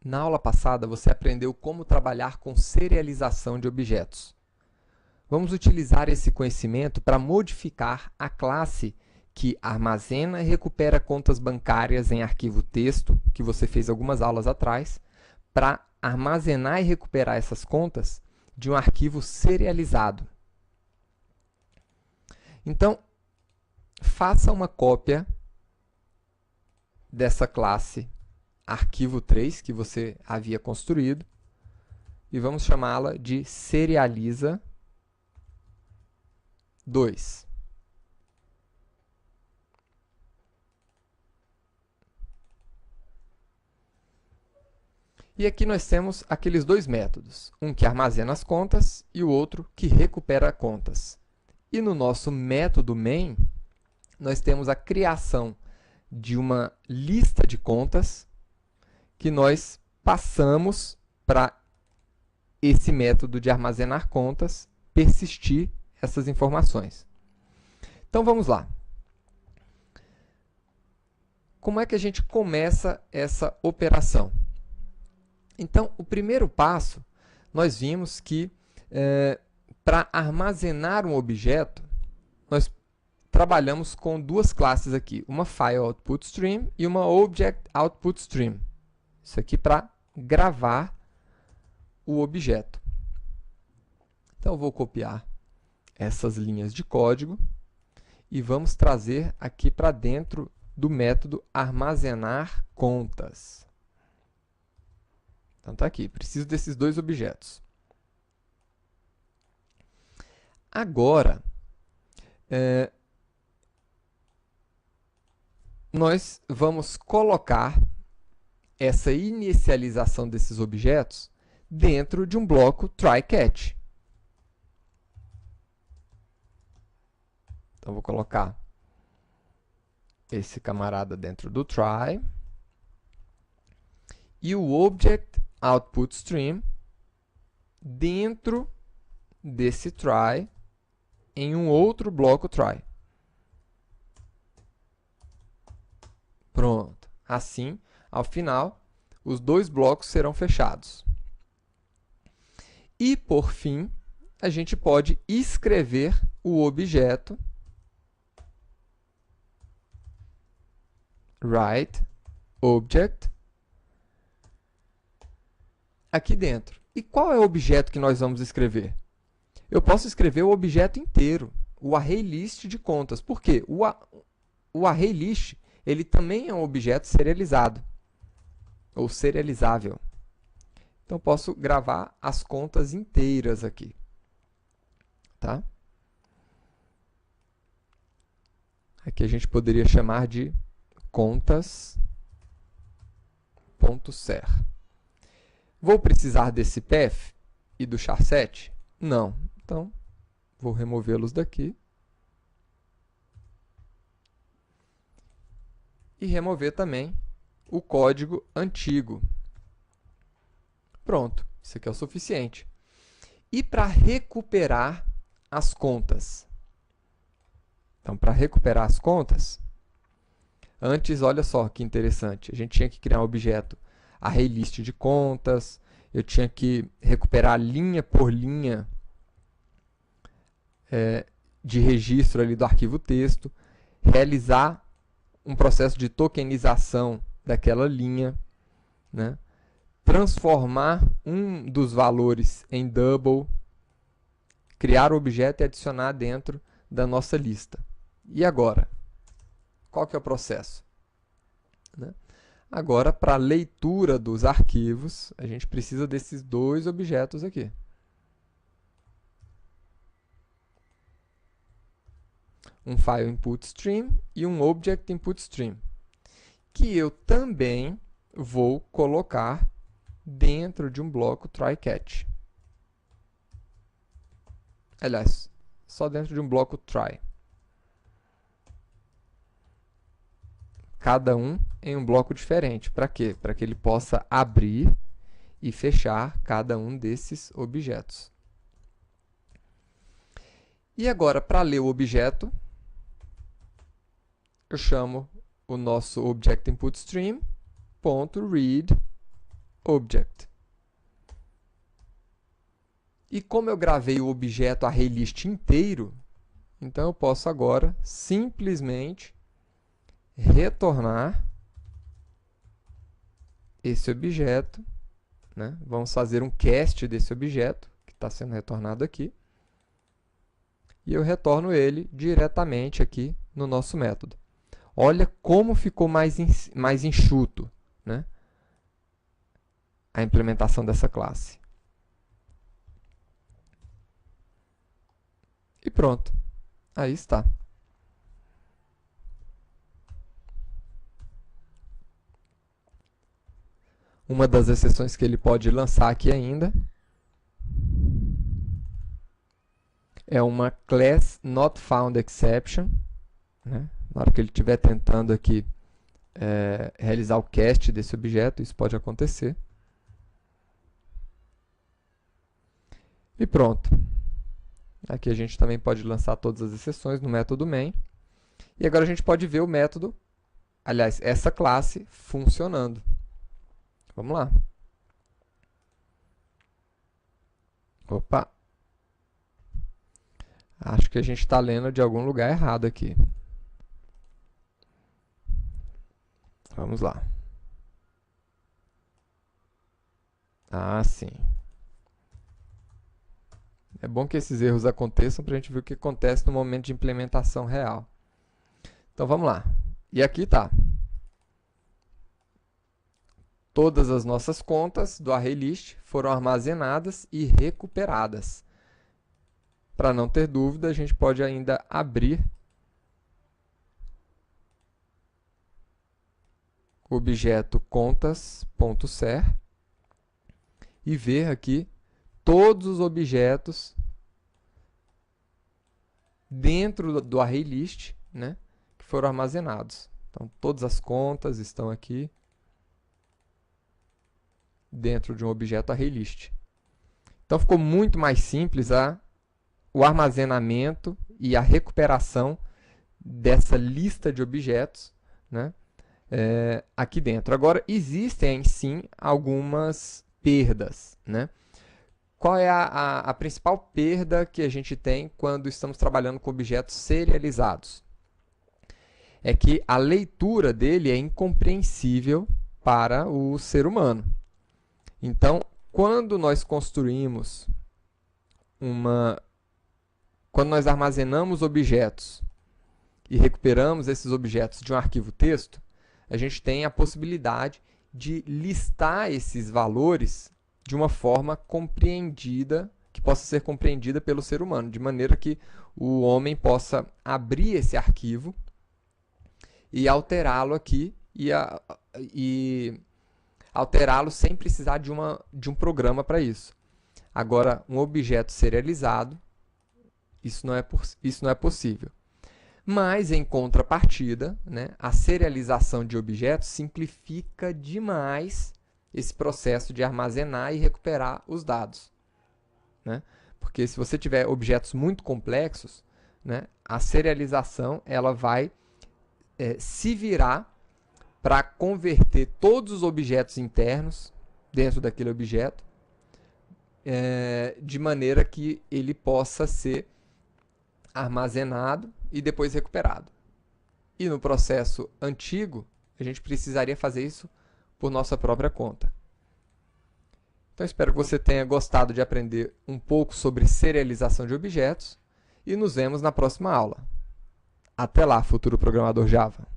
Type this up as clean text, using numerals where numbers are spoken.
Na aula passada, você aprendeu como trabalhar com serialização de objetos. Vamos utilizar esse conhecimento para modificar a classe que armazena e recupera contas bancárias em arquivo texto, que você fez algumas aulas atrás, para armazenar e recuperar essas contas de um arquivo serializado. Então, faça uma cópia dessa classe arquivo3 que você havia construído e vamos chamá-la de serializa 2. E aqui nós temos aqueles dois métodos, um que armazena as contas e o outro que recupera contas. E no nosso método main, nós temos a criação de uma lista de contas que nós passamos para esse método de armazenar contas persistir essas informações. Então, vamos lá. Como é que a gente começa essa operação? Então, o primeiro passo, nós vimos que para armazenar um objeto, nós trabalhamos com duas classes aqui, uma File Output Stream e uma Object Output Stream. Isso aqui para gravar o objeto. Então, eu vou copiar essas linhas de código e vamos trazer aqui para dentro do método armazenar contas. Então, está aqui. Preciso desses dois objetos. Agora, nós vamos colocar essa inicialização desses objetos dentro de um bloco try-catch. Então, vou colocar esse camarada dentro do try e o Object Output Stream dentro desse try em um outro bloco try. Pronto. Assim, ao final, os dois blocos serão fechados. E, por fim, a gente pode escrever o objeto write object aqui dentro. E qual é o objeto que nós vamos escrever? Eu posso escrever o objeto inteiro, o ArrayList de contas. Por quê? O ArrayList ele também é um objeto serializado, ou serializável. Então, eu posso gravar as contas inteiras aqui. Tá? Aqui a gente poderia chamar de contas.ser. Vou precisar desse path e do char7? Não. Então, vou removê-los daqui. E remover também o código antigo. Pronto, isso aqui é o suficiente. E para recuperar as contas? Então, para recuperar as contas, antes, olha só que interessante, a gente tinha que criar um objeto ArrayList de contas, eu tinha que recuperar linha por linha de registro ali do arquivo texto, realizar um processo de tokenização daquela linha, né? Transformar um dos valores em double, criar o objeto e adicionar dentro da nossa lista. E agora? Qual que é o processo? Né? Agora, para a leitura dos arquivos, a gente precisa desses dois objetos aqui. Um File Input Stream e um Object Input Stream, que eu também vou colocar dentro de um bloco try-catch. Aliás, só dentro de um bloco try. Cada um em um bloco diferente. Para quê? Para que ele possa abrir e fechar cada um desses objetos. E agora, para ler o objeto, eu chamo o nosso Object Input Stream .read object. E como eu gravei o objeto ArrayList inteiro, então eu posso agora simplesmente retornar esse objeto, né? Vamos fazer um cast desse objeto, que está sendo retornado aqui, e eu retorno ele diretamente aqui no nosso método. Olha como ficou mais enxuto, né? A implementação dessa classe. E pronto. Aí está. Uma das exceções que ele pode lançar aqui ainda é uma class not found exception, né? Na hora que ele estiver tentando aqui realizar o cast desse objeto, isso pode acontecer. E pronto. Aqui a gente também pode lançar todas as exceções no método main. E agora a gente pode ver o método, aliás, essa classe funcionando. Vamos lá. Opa! Acho que a gente está lendo de algum lugar errado aqui. Vamos lá. Ah, sim. É bom que esses erros aconteçam para a gente ver o que acontece no momento de implementação real. Então, vamos lá. E aqui está. Todas as nossas contas do ArrayList foram armazenadas e recuperadas. Para não ter dúvida, a gente pode ainda abrir o objeto contas.ser e ver aqui todos os objetos dentro do ArrayList, né, que foram armazenados. Então, todas as contas estão aqui dentro de um objeto ArrayList. Então, ficou muito mais simples o armazenamento e a recuperação dessa lista de objetos, né, aqui dentro. Agora, existem, sim, algumas perdas, né? Qual é a principal perda que a gente tem quando estamos trabalhando com objetos serializados? É que a leitura dele é incompreensível para o ser humano. Então, quando nós construímos quando nós armazenamos objetos e recuperamos esses objetos de um arquivo texto, a gente tem a possibilidade de listar esses valores de uma forma compreendida, que possa ser compreendida pelo ser humano, de maneira que o homem possa abrir esse arquivo e alterá-lo aqui e alterá-lo sem precisar de um programa para isso. Agora, um objeto serializado, isso não é possível. Mas, em contrapartida, né, a serialização de objetos simplifica demais esse processo de armazenar e recuperar os dados, né? Porque se você tiver objetos muito complexos, né, a serialização ela vai se virar para converter todos os objetos internos dentro daquele objeto de maneira que ele possa ser armazenado e depois recuperado. E no processo antigo, a gente precisaria fazer isso por nossa própria conta. Então, espero que você tenha gostado de aprender um pouco sobre serialização de objetos e nos vemos na próxima aula. Até lá, futuro programador Java!